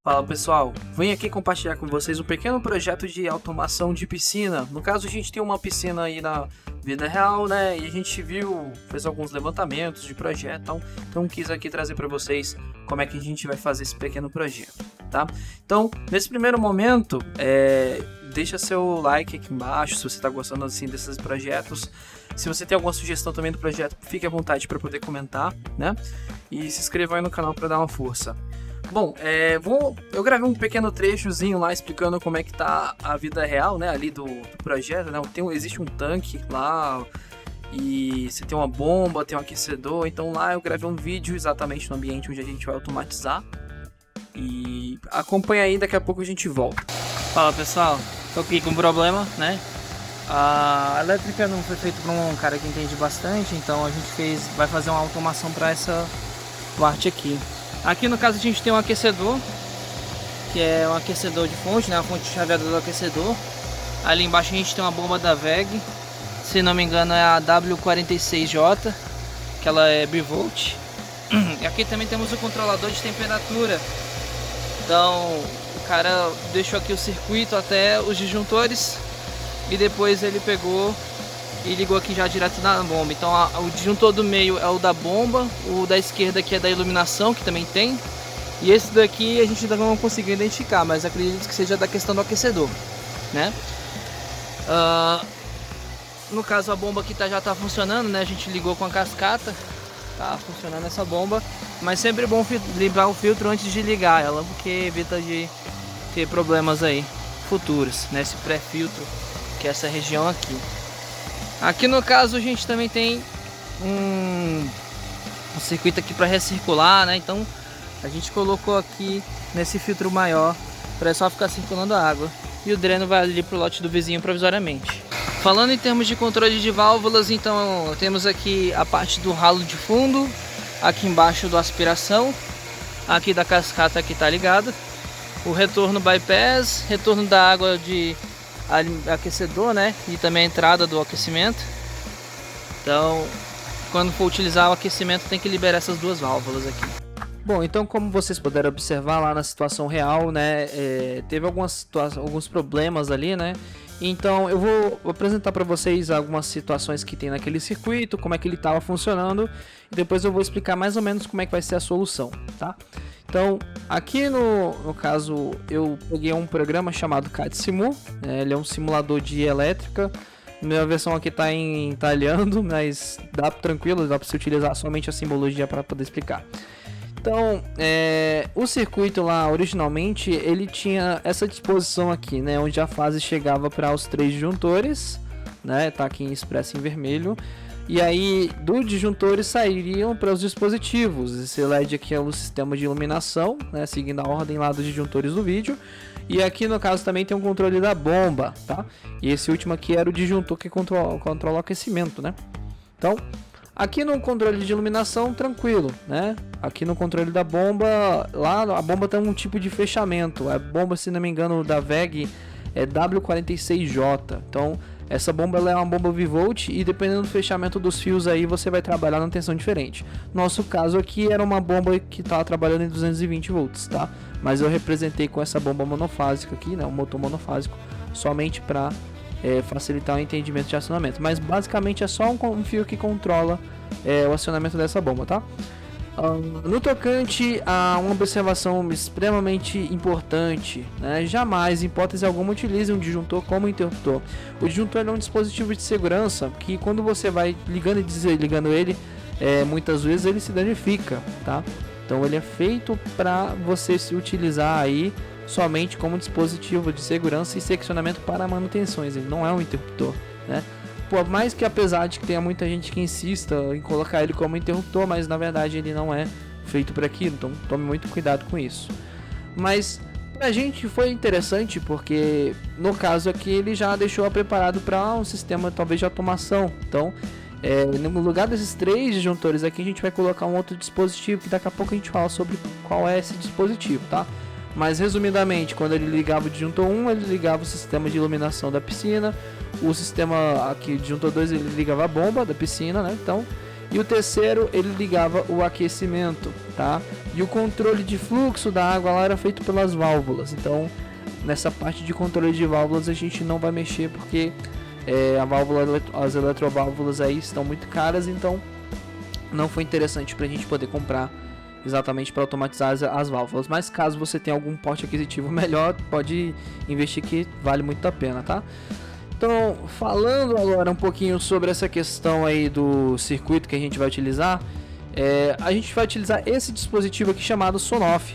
Fala pessoal, venho aqui compartilhar com vocês um pequeno projeto de automação de piscina. No caso, a gente tem uma piscina aí na vida real, né? E a gente fez alguns levantamentos de projeto, então quis aqui trazer para vocês como é que a gente vai fazer esse pequeno projeto, tá? Então, nesse primeiro momento, deixa seu like aqui embaixo se você está gostando assim desses projetos. Se você tem alguma sugestão também do projeto, fique à vontade para poder comentar, né? E se inscreva aí no canal para dar uma força. Bom, eu gravei um pequeno trechozinho lá explicando como é que tá a vida real, né, ali do projeto, né? Existe um tanque lá e você tem uma bomba, tem um aquecedor, então lá eu gravei um vídeo exatamente no ambiente onde a gente vai automatizar. E acompanha aí, daqui a pouco a gente volta. Fala pessoal, tô aqui com um problema, né? A elétrica não foi feita por um cara que entende bastante, então a gente vai fazer uma automação para essa parte aqui. Aqui no caso a gente tem um aquecedor, que é um aquecedor de fonte, né? Uma fonte chaveada do aquecedor. Ali embaixo a gente tem uma bomba da WEG, se não me engano é a W46J, que ela é bivolt. E aqui também temos o controlador de temperatura. Então o cara deixou aqui o circuito até os disjuntores e depois ele pegou e ligou aqui já direto na bomba. Então o disjuntor do meio é o da bomba, o da esquerda aqui é da iluminação, que também tem, e esse daqui a gente ainda não conseguiu identificar, mas acredito que seja da questão do aquecedor, né? No caso a bomba aqui já tá funcionando, né? A gente ligou com a cascata, tá funcionando essa bomba, mas sempre é bom limpar o filtro antes de ligar ela, porque evita de ter problemas aí futuros, né? Esse pré-filtro, que é essa região aqui. Aqui no caso a gente também tem um circuito aqui para recircular, né? Então a gente colocou aqui nesse filtro maior para só ficar circulando a água, e o dreno vai ali pro lote do vizinho provisoriamente. Falando em termos de controle de válvulas, então temos aqui a parte do ralo de fundo, aqui embaixo do aspiração, aqui da cascata que tá ligada, o retorno bypass, retorno da água de aquecedor, né? E também a entrada do aquecimento. Então, quando for utilizar o aquecimento, tem que liberar essas duas válvulas aqui. Bom, então como vocês puderam observar lá na situação real, né, teve alguns problemas ali, né? Então eu vou apresentar para vocês algumas situações que tem naquele circuito, como é que ele estava funcionando, e depois eu vou explicar mais ou menos como é que vai ser a solução, tá? Então aqui no caso eu peguei um programa chamado CAD-Simu, ele é um simulador de elétrica. Minha versão aqui está em italiano, mas tranquilo, dá para se utilizar somente a simbologia para poder explicar. Então, o circuito lá, originalmente, ele tinha essa disposição aqui, né? Onde a fase chegava para os 3 disjuntores, né? Tá aqui expresso em vermelho. E aí, dos disjuntores sairiam para os dispositivos. Esse LED aqui é o sistema de iluminação, né? Seguindo a ordem lá dos disjuntores do vídeo. E aqui, no caso, também tem um controle da bomba, tá? E esse último aqui era o disjuntor que controla o aquecimento, né? Então, aqui no controle de iluminação, tranquilo, né? Aqui no controle da bomba, lá a bomba tem um tipo de fechamento. A bomba, se não me engano, da WEG é W46J. Então, essa bomba ela é uma bomba bivolt e dependendo do fechamento dos fios aí, você vai trabalhar numa tensão diferente. Nosso caso aqui era uma bomba que estava trabalhando em 220 volts, tá? Mas eu representei com essa bomba monofásica aqui, né? Um motor monofásico, somente para facilitar o entendimento de acionamento. Mas basicamente é só um fio que controla o acionamento dessa bomba, tá? No tocante a uma observação extremamente importante, né? Jamais, em hipótese alguma, utilize um disjuntor como interruptor. O disjuntor é um dispositivo de segurança que, quando você vai ligando e desligando ele, muitas vezes ele se danifica, tá? Então ele é feito para você se utilizar aí somente como dispositivo de segurança e seccionamento para manutenções. Ele não é um interruptor, né? Por mais que, apesar de que tenha muita gente que insista em colocar ele como interruptor, mas na verdade ele não é feito para aquilo, então tome muito cuidado com isso. Mas pra gente foi interessante porque no caso aqui ele já deixou preparado para um sistema talvez de automação. Então no lugar desses 3 disjuntores aqui a gente vai colocar um outro dispositivo que daqui a pouco a gente fala sobre qual é esse dispositivo, tá? Mas resumidamente, quando ele ligava o disjuntor 1, ele ligava o sistema de iluminação da piscina. O sistema aqui, disjuntor 2, ele ligava a bomba da piscina, né? Então, E o terceiro, ele ligava o aquecimento, tá? E o controle de fluxo da água lá era feito pelas válvulas. Então, nessa parte de controle de válvulas a gente não vai mexer porque as eletroválvulas aí estão muito caras, então não foi interessante para a gente poder comprar exatamente para automatizar as válvulas. Mas caso você tenha algum porte aquisitivo melhor, pode investir que vale muito a pena, tá? Então, falando agora um pouquinho sobre essa questão aí do circuito que a gente vai utilizar, a gente vai utilizar esse dispositivo aqui chamado Sonoff.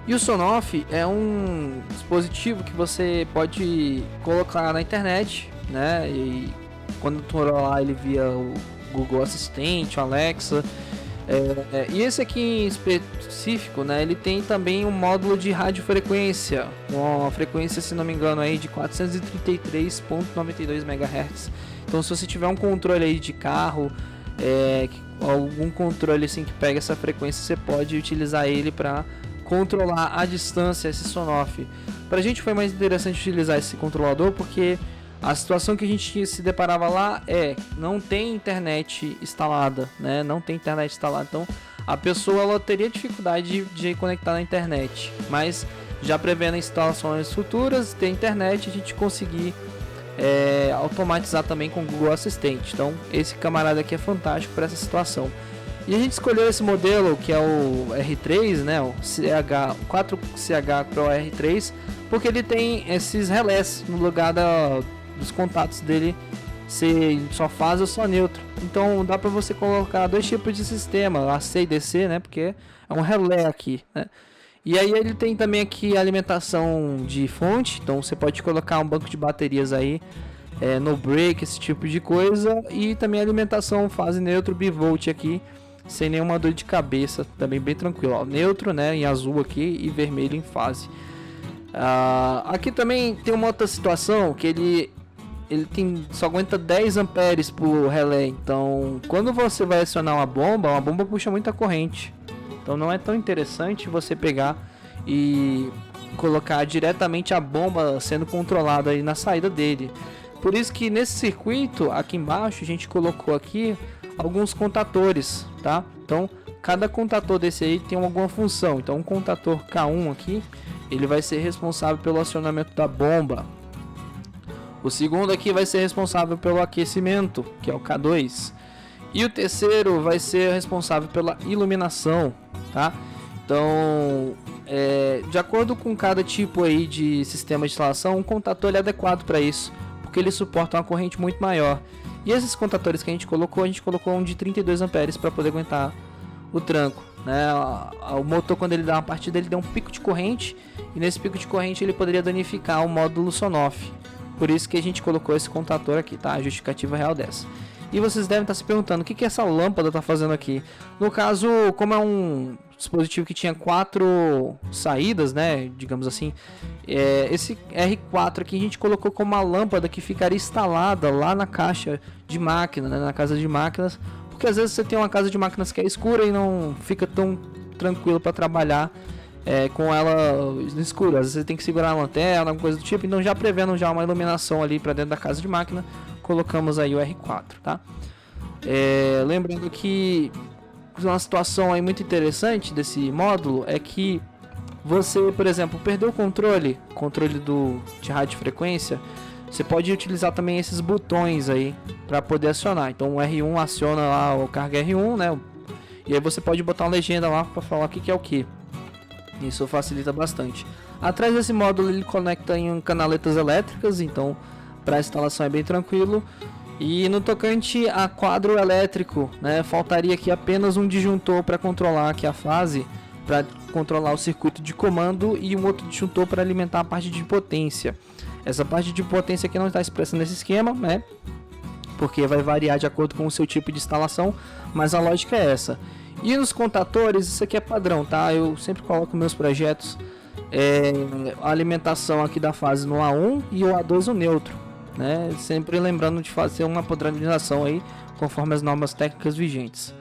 E o Sonoff é um dispositivo que você pode colocar na internet, né? E quando tu lá ele via o Google Assistente, o Alexa. E esse aqui em específico, né, ele tem também um módulo de radiofrequência, uma frequência, se não me engano, aí de 433.92 MHz. Então, se você tiver um controle aí de carro, algum controle assim que pega essa frequência, você pode utilizar ele para controlar a distância, esse Sonoff. Para a gente foi mais interessante utilizar esse controlador porque a situação que a gente se deparava lá não tem internet instalada, né? Não tem internet instalada, então a pessoa ela teria dificuldade de conectar na internet. Mas já prevendo instalações futuras, ter internet, a gente conseguir automatizar também com o Google Assistente. Então esse camarada aqui é fantástico para essa situação. E a gente escolheu esse modelo que é o R3, né? O 4CH Pro R3, porque ele tem esses relés no lugar dos contatos dele ser só fase ou só neutro. Então dá para você colocar dois tipos de sistema, AC e DC, né? Porque é um relé aqui, né? E aí ele tem também aqui a alimentação de fonte, então você pode colocar um banco de baterias aí, no break, esse tipo de coisa, e também alimentação fase neutro bivolt aqui, sem nenhuma dor de cabeça, também bem tranquilo, ó, neutro, né, em azul aqui e vermelho em fase. Aqui também tem uma outra situação que ele só aguenta 10 amperes por relé, então quando você vai acionar uma bomba puxa muita corrente, então não é tão interessante você pegar e colocar diretamente a bomba sendo controlada aí na saída dele. Por isso que nesse circuito aqui embaixo a gente colocou aqui alguns contatores, tá? Então cada contator desse aí tem alguma função. Então um contator K1 aqui, ele vai ser responsável pelo acionamento da bomba. O segundo aqui vai ser responsável pelo aquecimento, que é o K2. E o terceiro vai ser responsável pela iluminação, tá? Então, de acordo com cada tipo aí de sistema de instalação, um contator ele é adequado para isso, porque ele suporta uma corrente muito maior. E esses contatores que a gente colocou um de 32 amperes para poder aguentar o tranco, né? O motor, quando ele dá uma partida, ele dá um pico de corrente, e nesse pico de corrente ele poderia danificar o módulo Sonoff. Por isso que a gente colocou esse contator aqui, tá? A justificativa real dessa. E vocês devem estar se perguntando o que essa lâmpada está fazendo aqui. No caso, como é um dispositivo que tinha 4 saídas, né, digamos assim, esse R4 aqui a gente colocou como uma lâmpada que ficaria instalada lá na caixa de máquina, né, na casa de máquinas, porque às vezes você tem uma casa de máquinas que é escura e não fica tão tranquilo para trabalhar com ela no escuro. Às vezes você tem que segurar a lanterna, alguma coisa do tipo. Então já prevendo já uma iluminação ali para dentro da casa de máquina, colocamos aí o R4, tá? Lembrando que uma situação aí muito interessante desse módulo é que você, por exemplo, perdeu o controle de radiofrequência, você pode utilizar também esses botões aí para poder acionar. Então o R1 aciona lá o carga R1, né? E aí você pode botar uma legenda lá para falar o que é o que. Isso facilita bastante. Atrás desse módulo ele conecta em canaletas elétricas, então para a instalação é bem tranquilo. E no tocante a quadro elétrico, né, faltaria aqui apenas um disjuntor para controlar aqui a fase, para controlar o circuito de comando, e um outro disjuntor para alimentar a parte de potência. Essa parte de potência aqui não está expressa nesse esquema, né, porque vai variar de acordo com o seu tipo de instalação, mas a lógica é essa. E nos contatores, isso aqui é padrão, tá? Eu sempre coloco meus projetos a alimentação aqui da fase no A1 e o A2 no neutro, né? Sempre lembrando de fazer uma padronização aí conforme as normas técnicas vigentes.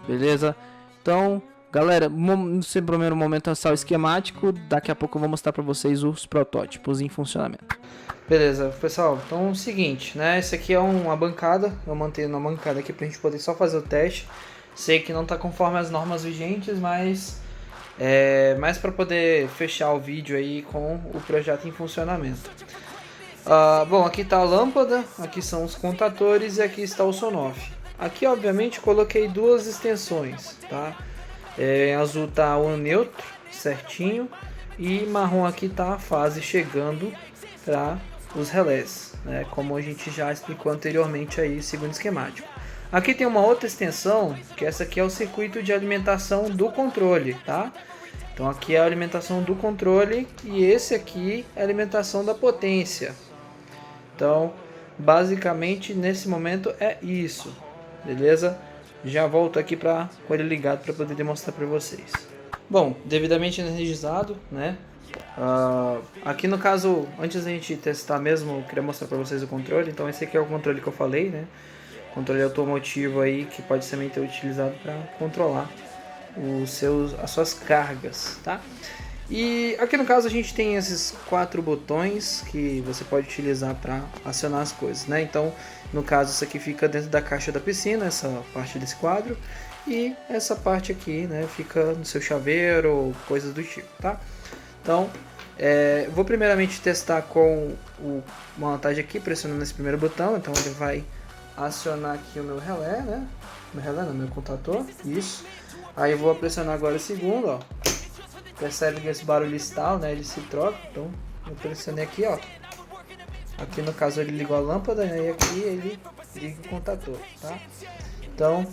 Beleza? Então, galera, nesse primeiro momento é só o esquemático. Daqui a pouco eu vou mostrar para vocês os protótipos em funcionamento. Beleza, pessoal, então é o seguinte, né, esse aqui é uma bancada, eu mantenho na bancada aqui pra gente poder só fazer o teste. Sei que não tá conforme as normas vigentes, mas mais para poder fechar o vídeo aí com o projeto em funcionamento. Bom, aqui está a lâmpada, aqui são os contadores e aqui está o Sonoff. Aqui, obviamente, coloquei duas extensões, tá? Em azul tá o neutro, certinho, e marrom aqui tá a fase chegando para os relés, né? Como a gente já explicou anteriormente aí, segundo esquemático. Aqui tem uma outra extensão, que essa aqui é o circuito de alimentação do controle, tá? Então aqui é a alimentação do controle e esse aqui é a alimentação da potência. Então, basicamente, nesse momento é isso, beleza? Já volto aqui com ele ligado para poder demonstrar para vocês. Bom, devidamente energizado, né? Aqui no caso, antes da gente testar mesmo, eu queria mostrar para vocês o controle. Então esse aqui é o controle que eu falei, né? Controle automotivo aí que pode também ser utilizado para controlar as suas cargas, tá? E aqui no caso a gente tem esses 4 botões que você pode utilizar para acionar as coisas, né? Então, no caso, isso aqui fica dentro da caixa da piscina, essa parte desse quadro, e essa parte aqui, né, fica no seu chaveiro ou coisas do tipo, tá? Então, vou primeiramente testar com uma vantagem aqui, pressionando esse primeiro botão. Então ele vai acionar aqui o meu relé, né? Meu contator, isso. Aí eu vou pressionar agora o segundo, ó. Percebe que esse barulho estalo, né? Ele se troca, então eu pressionei aqui, ó. Aqui no caso ele ligou a lâmpada, né? E aqui ele liga o contator, tá? Então,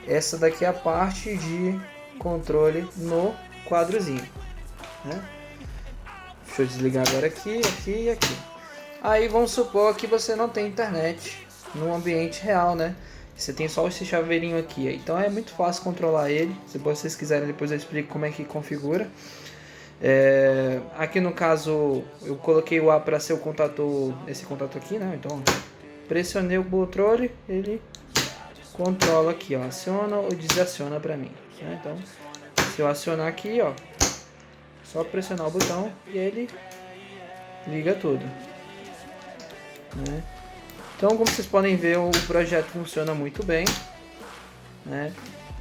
essa daqui é a parte de controle no quadrozinho, né? Deixa eu desligar agora aqui, aqui e aqui. Aí vamos supor que você não tem internet no ambiente real, né? Você tem só esse chaveirinho aqui. Então é muito fácil controlar ele. Se vocês quiserem, depois eu explico como é que configura. Aqui no caso, eu coloquei o A para ser o contator, esse contator aqui, né? Então pressionei o controle, ele controla aqui, ó, aciona ou desaciona para mim, né? Então, se eu acionar aqui, ó, só pressionar o botão e ele liga tudo, né? Então, como vocês podem ver, o projeto funciona muito bem, né?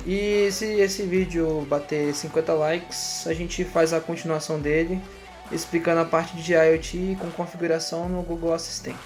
E se esse vídeo bater 50 likes, a gente faz a continuação dele, explicando a parte de IoT com configuração no Google Assistente.